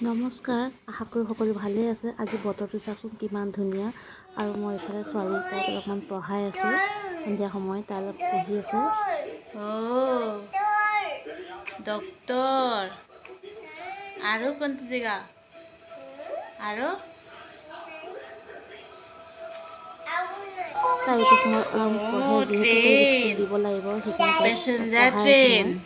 নমস্কাৰ, আশা কৰোঁ সকলো ভালেই আছে। আজি বতৰটো চাওকচোন কিমান ধুনীয়া। আৰু মই এইফালে ছোৱালী তাইক অলপমান পঢ়াই আছোঁ। সন্ধিয়া সময়ত তাই অলপ পঢ়ি আছে। ডক্টৰ আৰু কোনটো জেগা আৰু তাই এইটো সময়ত অলপ পঢ়ে, যিহেতু তাইক স্কুল দিব লাগিব, সেইকাৰণে তাইক পেছেঞ্জাৰ পঢ়াই আছোঁ ট্ৰেইন। মই।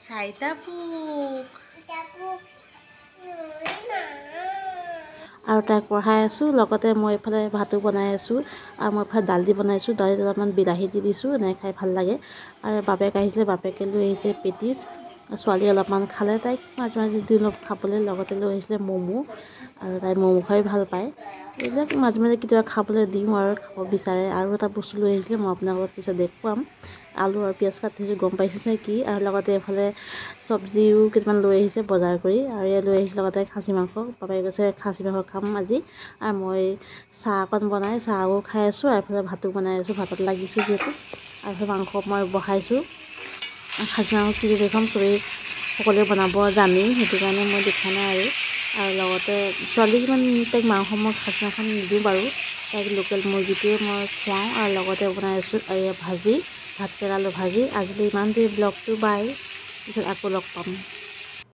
চাৰিটা পোক। আৰু তাইক পঢ়াই আছোঁ, লগতে মই এইফালে ভাতো বনাই আছোঁ। আৰু মই এইফালে দালি বনাইছোঁ, দালিত অলপমান বিলাহী দি দিছোঁ, এনেকৈ খাই ভাল লাগে। আৰু বাপেক আহিছিলে, বাপেকে লৈ আহিছে পেটিছ। ছোৱালী অলপমান খালে, তাইক মাজে মাজে দিওঁ অলপ খাবলৈ। লগতে লৈ আহিছিলে ম'ম', আৰু তাই ম'ম' খাই ভাল পায়। এইবিলাক মাজে মাজে কেতিয়াবা খাবলৈ দিওঁ আৰু খাব বিচাৰে। আৰু এটা বস্তু লৈ আহিছিলে, মই আপোনালোকক পিছত দেখুৱাম। আলু আৰু পিঁয়াজ কাটি থৈছোঁ, গম পাইছে নে কি? আৰু লগতে এইফালে চব্জিও কেইটামান লৈ আহিছে বজাৰ কৰি। আৰু এয়া লৈ আহিছে লগতে খাচী মাংস। বাপেকে কৈছে খাচী মাংস খাম আজি। আৰু মই চাহ অকণ বনাই চাহো খাই আছোঁ, আৰু এইফালে ভাতো বনাই আছোঁ, ভাতত লাগিছোঁ যিহেতু। আৰু এইফালে মাংস মই বহাইছোঁ। খাচী মাংস কি দি দেখুৱাম, সকলোৱে বনাব জানেই, সেইটো কাৰণে মই দেখা নাই। আৰু লগতে ছোৱালীক ইমান তাইক মাংস মই খাচী মাংস নিদিওঁ বাৰু, তাইক লোকেল মুৰ্গীটোৱে মই খুৱাওঁ। আৰু লগতে বনাই আছোঁ ভাজি, ভাতকেৰেলা আলু ভাজি। আজিলৈ ইমানটোৱে ব্লগটো, বাই। পিছত আকৌ লগ পাম।